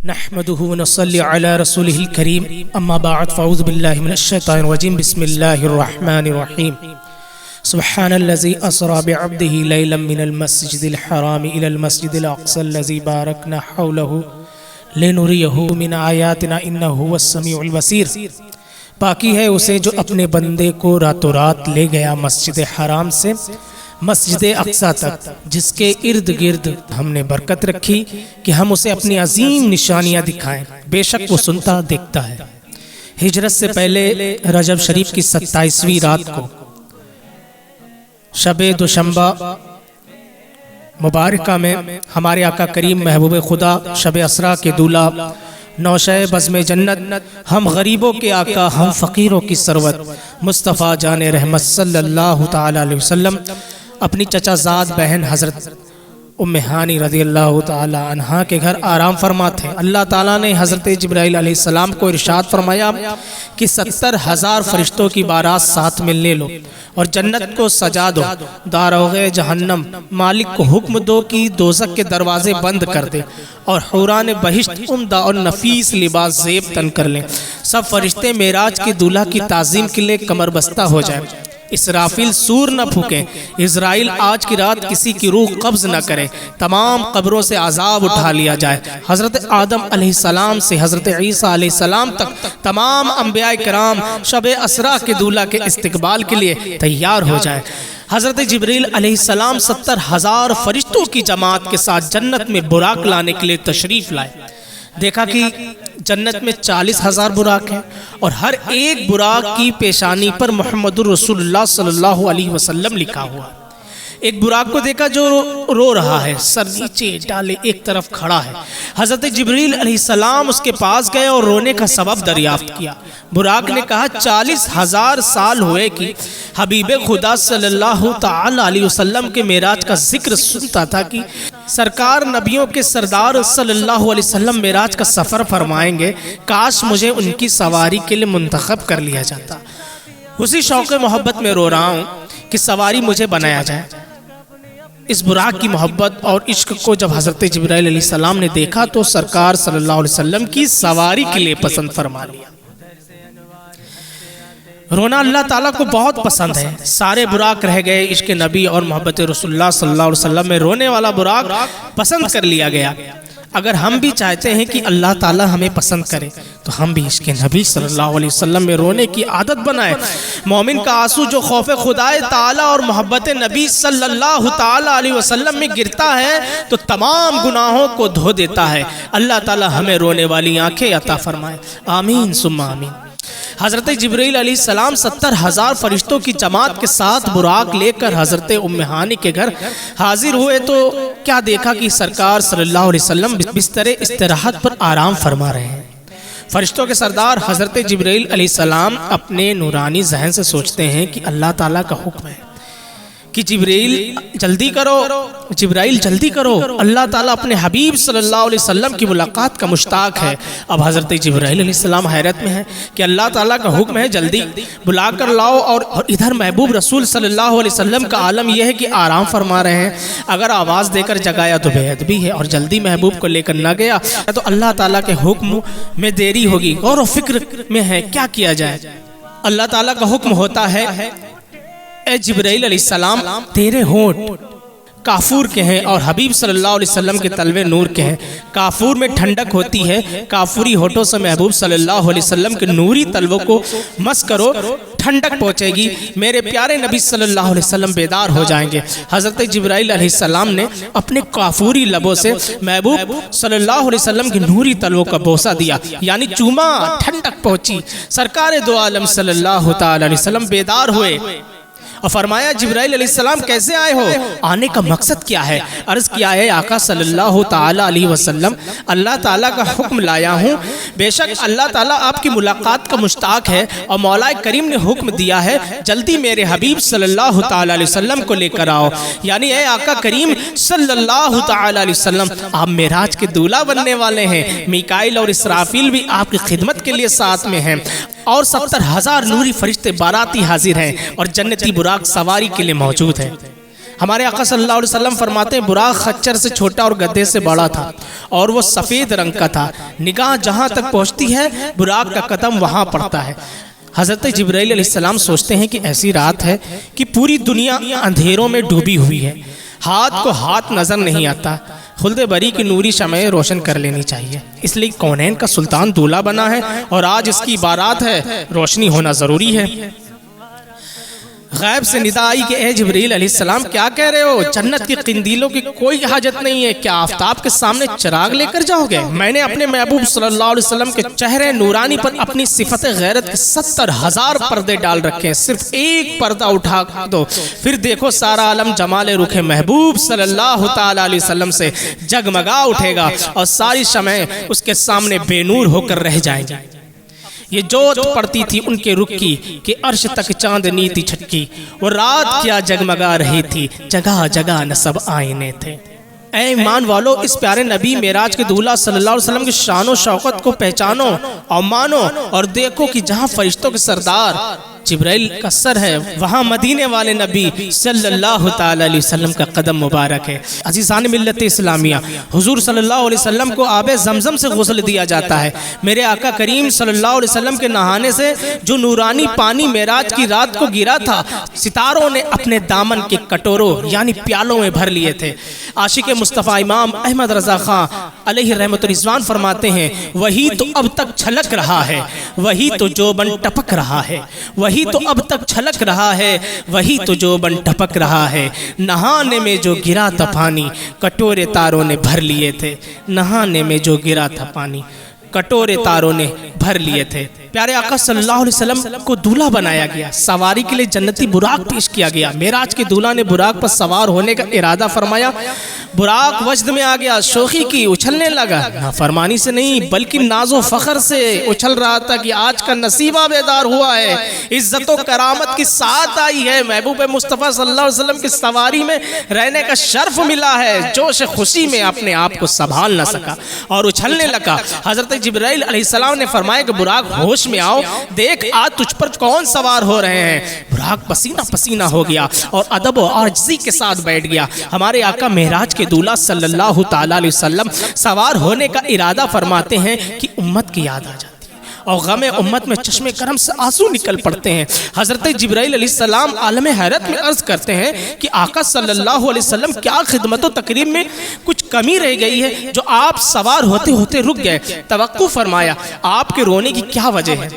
نحمده ونصلي على رسوله الكريم اما بعد فاعوذ بالله من الشيطان الرجيم بسم الله الرحمن الرحيم سبحان الذي اسرى بعبده ليلا من المسجد الحرام الى المسجد الاقصى الذي باركنا حوله لنريه من آیاتنا انه هو السميع البصير۔ باقی ہے اسے جو اپنے بندے کو راتوں رات لے گیا مسجد حرام سے مسجد اقصیٰ تک، جس کے ارد گرد ہم نے برکت رکھی کہ ہم اسے اپنی عظیم نشانیاں دکھائیں، بے شک وہ سنتا دیکھتا ہے۔ ہجرت سے پہلے رجب شریف کی 27ویں رات کو شب دوشنبہ مبارکہ میں ہمارے آقا کریم محبوب خدا شب اسریٰ کے دولہ نوشہ بزم جنت، ہم غریبوں کے آقا، ہم فقیروں کی سرور مصطفیٰ جان رحمت صلی اللہ تعالی علیہ وسلم اپنی چچا زاد بہن حضرت ام ہانی رضی اللہ تعالی عنہا کے گھر آرام فرما تھے۔ اللہ تعالیٰ نے حضرت جبرائیل علیہ السلام کو ارشاد فرمایا کہ 70,000 فرشتوں کی بارات ساتھ میں لے لو اور جنت کو سجا دو، داروغ جہنم مالک کو حکم دو کہ دوزخ کے دروازے بند کر دے اور حوران بہشت عمدہ اور نفیس لباس زیب تن کر لیں۔ سب فرشتے معراج کی دولہا کی تعظیم کے لیے کمر بستہ ہو جائیں، اسرافیل سور نہ پھونکیں، اسرائیل آج کی رات کسی کی روح قبض نہ کرے، تمام قبروں سے عذاب اٹھا لیا جائے، حضرت آدم علیہ السلام سے حضرت عیسیٰ علیہ السلام تک تمام انبیاء کرام شب اسریٰ کے دولہا کے استقبال کے لیے تیار ہو جائیں۔ حضرت جبریل علیہ السلام 70,000 فرشتوں کی جماعت کے ساتھ جنت میں براق لانے کے لیے تشریف لائے۔ دیکھا کہ جنت میں 40,000 براق ہیں اور ہر ایک براق کی پیشانی پر محمد الرسول اللہ صلی اللہ علیہ وسلم لکھا ہوا۔ ایک براق کو دیکھا جو رو رہا ہے، سر نیچے ڈالے ایک طرف کھڑا ہے۔ حضرت جبریل علیہ السلام اس کے پاس گئے اور رونے کا سبب دریافت کیا۔ براق نے کہا 40,000 سال ہوئے کہ حبیب خدا صلی اللہ تعالی علیہ وسلم کے معراج کا ذکر سنتا تھا کہ سرکار نبیوں کے سردار صلی اللہ علیہ وسلم معراج کا سفر فرمائیں گے، کاش مجھے ان کی سواری کے لیے منتخب کر لیا جاتا۔ اسی شوق محبت میں رو رہا ہوں کہ سواری مجھے بنایا جائے۔ اس براق کی محبت اور عشق کو جب حضرت جبرائیل علیہ السلام نے دیکھا تو سرکار صلی اللہ علیہ وسلم کی سواری کے لیے پسند فرما لیا۔ رونا اللہ تعالیٰ کو بہت پسند ہے۔ سارے براق رہ گئے، عشق نبی اور محبت رسول اللہ صلی اللہ علیہ وسلم میں رونے والا براق پسند کر لیا گیا۔ اگر ہم بھی چاہتے ہیں کہ اللہ تعالیٰ ہمیں پسند کرے تو ہم بھی عشق نبی صلی اللہ علیہ وسلم میں رونے کی عادت بنائیں۔ مومن کا آنسو جو خوف خدا تعالیٰ اور محبت نبی صلی اللہ تعالیٰ علیہ وسلم میں گرتا ہے تو تمام گناہوں کو دھو دیتا ہے۔ اللہ تعالیٰ ہمیں رونے والی آنکھیں عطا فرمائے، آمین ثم آمین۔ حضرت جبرائیل علیہ السلام 70,000 فرشتوں کی جماعت کے ساتھ براق لے کر حضرت ام ہانی کے گھر حاضر ہوئے تو کیا دیکھا کہ سرکار صلی اللہ علیہ وسلم بستر استراحت پر آرام فرما رہے ہیں۔ فرشتوں کے سردار حضرت جبرائیل علیہ السلام اپنے نورانی ذہن سے سوچتے ہیں کہ اللہ تعالیٰ کا حکم ہے کہ جبرائیل جلدی کرو، جبرائیل جلدی کرو، اللہ تعالیٰ اپنے حبیب صلی اللہ علیہ وسلم کی ملاقات کا مشتاق ہے۔ اب حضرت جبرائیل علیہ السلام حیرت میں ہے کہ اللہ تعالیٰ کا حکم ہے جلدی بلا کر لاؤ، اور ادھر محبوب رسول صلی اللہ علیہ وسلم کا عالم یہ ہے کہ آرام فرما رہے ہیں۔ اگر آواز دے کر جگایا تو بے ادبی ہے، اور جلدی محبوب کو لے کر نہ گیا تو اللہ تعالیٰ کے حکم میں دیری ہوگی۔ غور و فکر میں ہے کیا کیا جائے۔ اللہ تعالیٰ کا حکم ہوتا ہے اے جبرائیل علیہ السلام تیرے ہونٹ کافور کے ہیں اور حبیب صلی اللہ علیہ وسلم کے تلوے نور کے ہیں۔ کافور میں ٹھنڈک ہوتی ہے، کافوری ہونٹوں سے محبوب صلی اللہ علیہ وسلم کے نوری تلووں کو مس کرو، ٹھنڈک پہنچے گی، میرے پیارے نبی صلی اللہ علیہ وسلم بیدار ہو جائیں گے۔ حضرت جبرائیل علیہ السلام نے اپنے کافوری لبوں سے محبوب صلی اللہ علیہ وسلم کے نوری تلووں کا بوسہ دیا، یعنی چوما، ٹھنڈک پہنچی۔ سرکار دو عالم صلی اللہ تعالی علیہ وسلم بیدار ہوئے اور فرمایا جبرائیل علیہ السلام کیسے آئے ہو، آنے کا مقصد کیا ہے؟ عرض کیا ہے آقا صلی اللہ تعالی علیہ وسلم اللہ تعالیٰ کا حکم لایا ہوں، بے شک اللہ تعالیٰ آپ کی ملاقات کا مشتاق ہے اور مولا کریم نے حکم دیا ہے جلدی میرے حبیب صلی اللہ تعالی علیہ وسلم کو لے کر آؤ، یعنی اے آقا کریم صلی اللہ تعالی علیہ وسلم آپ معراج کے دولہا بننے والے ہیں۔ میکائیل اور اسرافیل بھی آپ کی خدمت کے لیے ساتھ میں ہیں اور 70,000 نوری فرشتے باراتی حاضر ہیں اور جنتی براق سواری کے لیے موجود ہیں۔ ہمارے آقا صلی اللہ علیہ وسلم فرماتے ہیں براق خچر سے چھوٹا اور گدھے سے بڑا تھا اور وہ سفید رنگ کا تھا، نگاہ جہاں تک پہنچتی ہے براق کا قدم وہاں پڑتا ہے۔ حضرت جبرائیل علیہ السلام سوچتے ہیں کہ ایسی رات ہے کہ پوری دنیا اندھیروں میں ڈوبی ہوئی ہے، ہاتھ کو ہاتھ نظر نہیں آتا، خلد بری کی نوری شمعیں روشن کر لینی چاہیے، اس لیے کونین کا سلطان دولہا بنا ہے اور آج اس کی بارات ہے، روشنی ہونا ضروری ہے۔ غیب سے ندا آئی کہ اے جبرائیل علیہ السلام کیا کہہ رہے ہو؟ جنت کی قندیلوں کی کوئی حاجت نہیں ہے، کیا آفتاب کے سامنے چراغ لے کر جاؤ گے؟ میں نے اپنے محبوب صلی اللہ علیہ وسلم کے چہرے نورانی پر اپنی صفت غیرت کے 70,000 پردے ڈال رکھے ہیں، صرف ایک پردہ اٹھا دو، پھر دیکھو سارا عالم جمال رخ محبوب صلی اللہ تعالی علیہ وسلم سے جگمگا اٹھے گا اور ساری شمعیں اس کے سامنے بے نور ہو کر رہ جائیں گی۔ یہ جوت پڑتی تھی ان کے رخ کی کہ عرش تک چاندنی تھی چھٹکی، وہ رات کیا جگمگا رہی تھی، جگہ جگہ نصب آئینے تھے۔ اے ایمان والو، اس پیارے نبی معراج کے دولہا صلی اللہ علیہ وسلم کی شان و شوکت کو پہچانو اور مانو اور دیکھو کہ جہاں فرشتوں کے سردار جبرائیل کا سر ہے وہاں مدینے والے نبی صلی اللہ تعالی علیہ وسلم کا قدم مبارک ہے۔ عزیزان ملت اسلامیہ، حضور صلی اللہ علیہ وسلم کو آب زمزم سے غسل دیا جاتا ہے۔ میرے آقا کریم صلی اللہ علیہ وسلم کے نہانے سے جو نورانی پانی معراج کی رات کو گرا تھا، ستاروں نے اپنے دامن کے کٹوروں یعنی پیالوں میں بھر لیے تھے۔ عاشق مصطفیٰ امام احمد رضا خان علیہ رحمت رضوان فرماتے ہیں وہی تو اب تک چھلک رہا ہے، وہی تو جوبن ٹپک رہا ہے، وہی تو اب تک چھلک رہا ہے، وہی تو جوبن ٹپک رہا ہے۔ نہانے میں جو گرا تھا پانی کٹورے تاروں نے بھر لیے تھے، نہانے میں جو گرا تھا پانی کٹورے تاروں نے بھر لیے تھے۔ پیارے آقا صلی اللہ علیہ وسلم کو دولہا بنایا گیا، سواری کے لیے جنتی براق پیش کیا گیا۔ معراج کے دولہا نے براق پر سوار ہونے کا ارادہ فرمایا، براق وجد میں آ گیا، شوخی کی، اچھلنے لگا، نافرمانی سے نہیں بلکہ ناز و فخر سے اچھل رہا تھا کہ آج کا نصیبہ بیدار ہوا ہے، عزت و کرامت کی ساتھ آئی ہے، محبوب مصطفیٰ صلی اللہ علیہ وسلم کی سواری میں رہنے کا شرف ملا ہے۔ جوش خوشی میں اپنے آپ کو سنبھال نہ سکا اور اچھلنے لگا۔ حضرت جبرائیل علیہ السلام نے فرمایا کہ براق ہوش میں آؤ، دیکھ آج تجھ پر کون سوار ہو رہے ہیں۔ براق پسینہ پسینہ ہو گیا اور ادب و عاجزی کے ساتھ بیٹھ گیا۔ ہمارے آقا معراج کے دولہا صلی اللہ تعالی علیہ وسلم سوار ہونے کا ارادہ فرماتے ہیں کہ امت کی یاد آ جاتی ہے اور غم امت میں چشم کرم سے آنسو نکل پڑتے ہیں۔ حضرت جبرائیل علیہ السلام عالم حیرت میں عرض کرتے ہیں کہ آقا صلی اللہ علیہ وسلم کیا خدمت و تقریب میں کچھ کمی رہ گئی ہے جو آپ سوار ہوتے ہوتے رک گئے؟ توقع فرمایا، آپ کے رونے کی کیا وجہ ہے؟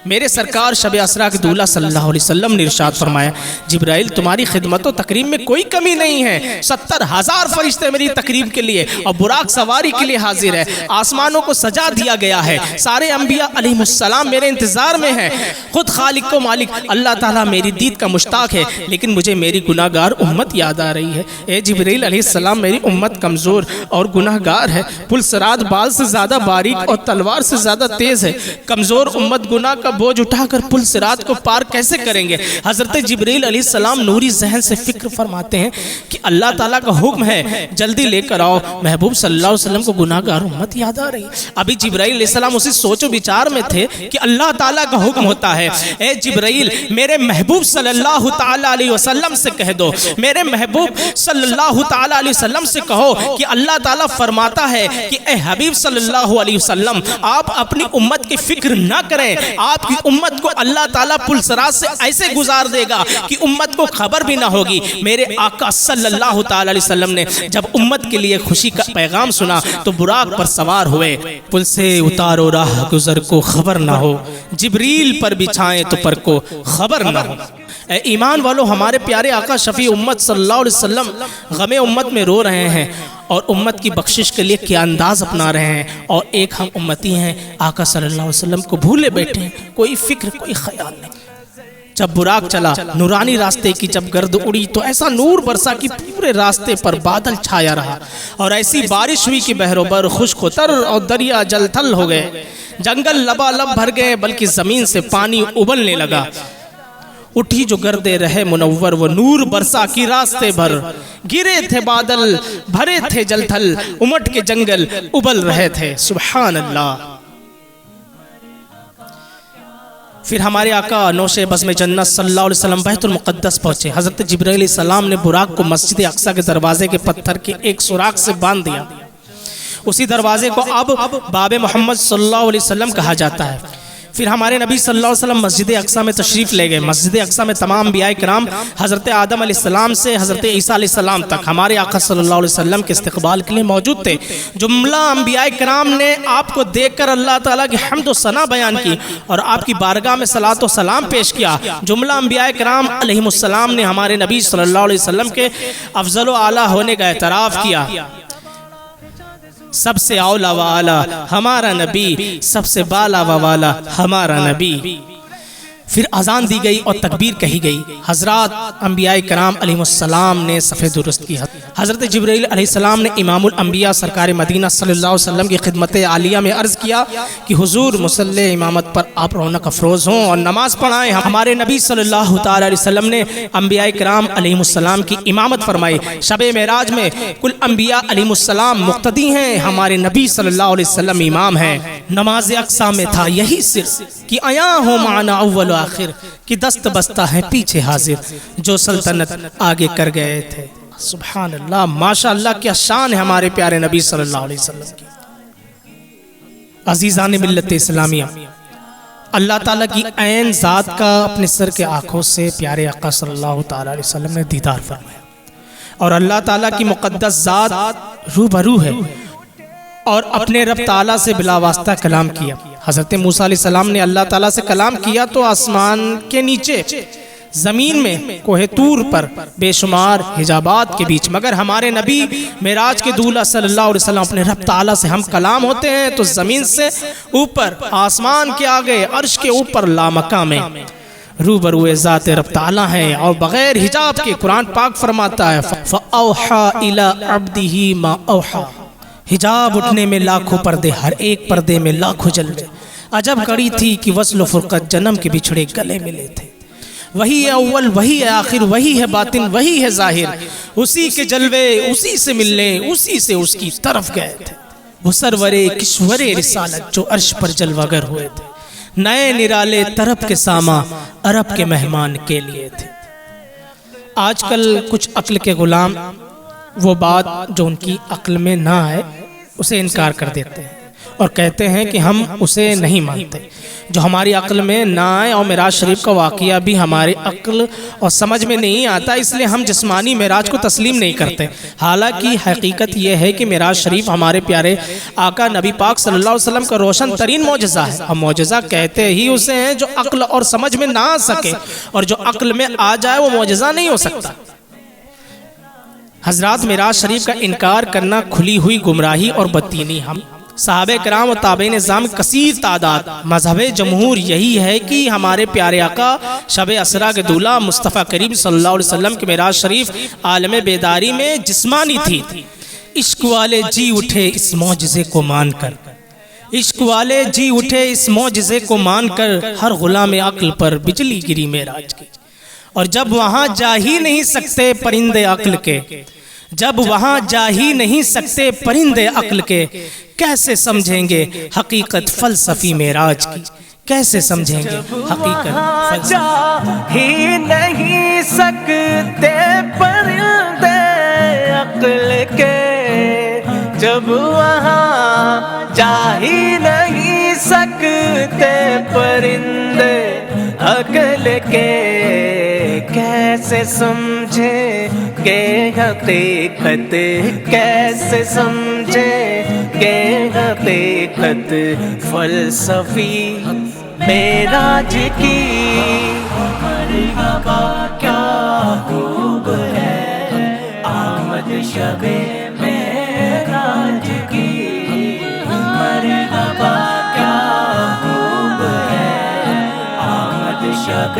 میرے سرکار شب اسرا کے دولہا صلی اللہ علیہ وسلم نے ارشاد فرمایا، جبرائیل تمہاری خدمت و تقریب میں کوئی کمی نہیں ہے، 70,000 فرشتے میری تقریب کے لیے اور براق سواری کے لیے حاضر ہے، آسمانوں کو سجا دیا گیا ہے، سارے انبیاء علیہ السلام میرے انتظار میں ہیں، خود خالق و مالک اللہ تعالیٰ میری دید کا مشتاق ہے، لیکن مجھے میری گناہ گار امت یاد آ رہی ہے۔ اے جبرائیل علیہ السلام، میری امت کمزور اور گناہ گار ہے، پل صراط بال سے زیادہ باریک اور تلوار سے زیادہ تیز ہے، کمزور امت گناہ کا بوجھ اٹھا کر پل صراط کو پار کیسے کریں گے؟ حضرت جبرائیل علیہ السلام نوری ذہن سے فکر فرماتے ہیں کہ اللہ تعالیٰ کا حکم ہے جلدی لے کر آؤ، محبوب صلی اللہ علیہ وسلم کو گناہ گار امت یاد آ رہی ہے۔ ابھی جبرائیل علیہ السلام اسی سوچ و بچار میں تھے کہ اللہ تعالیٰ کا حکم ہوتا ہے، اے جبرائیل میرے محبوب صلی اللہ تعالیٰ علیہ وسلم سے کہہ دو، میرے محبوب صلی اللہ تعالیٰ علیہ وسلم سے کہو کہ اللہ تعالیٰ فرماتا ہے کہ اے حبیب صلی اللہ علیہ وسلم آپ اپنی امت کی فکر نہ کریں، آپ کی امت کو اللہ تعالیٰ پل صراط سے ایسے گزار دے گا کہ امت کو خبر بھی نہ ہوگی۔ میرے آقا صلی اللہ تعالیٰ علیہ وسلم نے جب امت کے لیے خوشی کا پیغام سنا تو براق پر سوار ہوئے، پل سے اتارو راہ گزر کو خبر نہ ہو، جبریل پر بچھائیں تو پر کو خبر نہ ہو۔ اے ایمان والو، ہمارے پیارے آقا شفیع امت صلی اللہ علیہ وسلم غم امت میں رو رہے ہیں اور امت کی بخشش کے لیے کیا انداز اپنا رہے ہیں، اور ایک ہم امتی ہیں آقا صلی اللہ علیہ وسلم کو بھولے بیٹھے ہیں، کوئی فکر کوئی خیال نہیں۔ جب براق چلا، نورانی راستے کی جب گرد اڑی تو ایسا نور برسا کہ پورے راستے پر بادل چھایا رہا اور ایسی بارش ہوئی کہ بحر و بر خشک و تر اور دریا جل تھل ہو گئے، جنگل لبالب بھر گئے بلکہ زمین سے پانی ابلنے لگا، اٹھی جو گردے رہے منور وہ نور برسا کی راستے بھر، گرے تھے بادل بھرے تھے جل تھل، امٹ کے جنگل ابل رہے تھے۔ سبحان اللہ۔ پھر ہمارے آقا نوش بزم جنت صلی اللہ علیہ وسلم بیت المقدس پہنچے. حضرت جبرائیل علیہ السلام نے براق کو مسجد اقصی کے دروازے کے پتھر کے ایک سوراخ سے باندھ دیا. اسی دروازے کو اب باب محمد صلی اللہ علیہ وسلم کہا جاتا ہے. پھر ہمارے نبی صلی اللہ علیہ وسلم مسجد اقصی میں تشریف لے گئے. مسجد اقصی میں تمام انبیاء کرام حضرت آدم علیہ السلام سے حضرت عیسیٰ علیہ السلام تک ہمارے آقا صلی اللہ علیہ وسلم کے استقبال کے لیے موجود تھے. جملہ انبیاء کرام نے آپ کو دیکھ کر اللہ تعالیٰ کی حمد و ثنا بیان کی اور آپ کی بارگاہ میں صلاۃ و سلام پیش کیا. جملہ انبیاء کرام علیہ السلام نے ہمارے نبی صلی اللہ علیہ وسلم کے افضل و اعلیٰ ہونے کا اعتراف کیا. سب سے اولا و اعلیٰ ہمارا نبی، سب سے بالا و والا ہمارا نبی. پھر اذان دی گئی اور تکبیر کہی گئی. حضرات انبیاء کرام علیہ السلام نے صف درست کی. حضرت جبرائیل علیہ السلام نے امام الانبیاء سرکار مدینہ صلی اللہ علیہ وسلم کی خدمت عالیہ میں عرض کیا کہ حضور مصلی امامت پر آپ رونق افروز ہوں اور نماز پڑھائیں. ہمارے نبی صلی اللہ تعالی علیہ وسلم نے انبیاء کرام علیہ السلام کی امامت فرمائی. شب معراج میں کل انبیاء علیہ السلام مقتدی ہیں، ہمارے نبی صلی اللہ علیہ وسلم امام ہیں. نماز اقصی میں تھا یہی سر کہ آیا ہوں معنا اول آخر کہ دست بستہ ہے پیچھے حاضر، جو سلطنت آگے کر گئے تھے. سبحان اللہ، ماشاء اللہ، کیا شان ہے ہمارے پیارے نبی صلی اللہ علیہ وسلم کی. عزیزان ملت اسلامیہ، اللہ تعالیٰ کی عین ذات کا اپنے سر کے آنکھوں سے پیارے آقا صلی اللہ تعالیٰ علیہ وسلم نے دیدار فرمایا اور اللہ تعالیٰ کی مقدس ذات روبرو ہے اور اپنے رب تعالیٰ سے بلا واسطہ کلام کیا. حضرت موسیٰ علیہ السلام نے اللہ تعالیٰ سے کلام کیا تو آسمان کے نیچے، زمین میں، کوہ طور پر بے شمار حجابات کے بیچ، مگر ہمارے نبی معراج کے دولہ صلی اللہ علیہ وسلم اپنے رب تعالیٰ سے ہم کلام ہوتے ہیں تو زمین سے اوپر، آسمان کے آگے، عرش کے اوپر لامکان میں روبرو ذات رب تعالیٰ ہیں اور بغیر حجاب کے. قرآن پاک فرماتا ہے فَأَوْحَا إِلَىٰ عَبْدِهِ مَا أَوْحَا. حجاب اٹھنے میں لاکھوں پردے، ہر ایک پردے میں لاکھوں جلوے. عجب کڑی تھی کہ وصل و فرقت جنم کے بچھڑے گلے ملے تھے. وہی ہے اول، وہی ہے آخر، وہی ہے باطن، وہی ہے ظاہر. اسی کے جلوے اسی سے ملنے، اسی سے اس کی طرف گئے تھے. وہ سرور کشور رسالت جو عرش پر جلوگر ہوئے تھے، نئے نرالے طرب کے ساما عرب کے مہمان کے لیے تھے. آج کل کچھ عقل کے غلام وہ بات جو ان کی عقل میں نہ آئے اسے انکار کر دیتے ہیں اور کہتے ہیں کہ ہم اسے نہیں مانتے. جو ہماری عقل میں نہ آئے، اور معراج شریف کا واقعہ بھی ہماری عقل اور سمجھ میں نہیں آتا، اس لیے ہم جسمانی معراج کو تسلیم نہیں کرتے. حالانکہ حقیقت یہ ہے کہ معراج شریف ہمارے پیارے آقا نبی پاک صلی اللہ علیہ وسلم کا روشن ترین معجزہ ہے. اور معجزہ کہتے ہی اسے ہیں جو عقل اور سمجھ میں نہ آ سکے، اور جو عقل میں آ جائے وہ معجزہ نہیں ہو سکتا. حضرات، معراج شریف کا انکار کرنا کھلی ہوئی گمراہی اور بددینی. ہم صحابہ کرام و تابعین نظام کثیر تعداد، مذہب جمہور یہی ہے کہ ہمارے پیارے آقا شب اسریٰ کے دولہ مصطفیٰ کریم صلی اللہ علیہ وسلم کے معراج شریف عالم بیداری میں جسمانی تھی. عشق والے جی اٹھے اس معجزے کو مان کر، عشق والے جی اٹھے اس معجزے کو مان کر، ہر غلام عقل پر بجلی گری معراج کی. اور جب وہاں جا ہی نہیں سکتے پرندے عقل کے، جب وہاں جا ہی نہیں سکتے پرندے عقل کے، کیسے سمجھیں گے حقیقت فلسفی معراج کی، کیسے سمجھیں گے حقیقت جا ہی نہیں سکتے پرندے عقل کے، جب وہاں جا ہی نہیں سکتے پرندے عقل کے، کیسے سمجھے کہ حقیقت، کیسے سمجھے کہ حقیقت فلسفی معراج کی. مرحبا کیا خوب ہے آمد شب معراج کی، مرحبا کیا خوب ہے آمد شب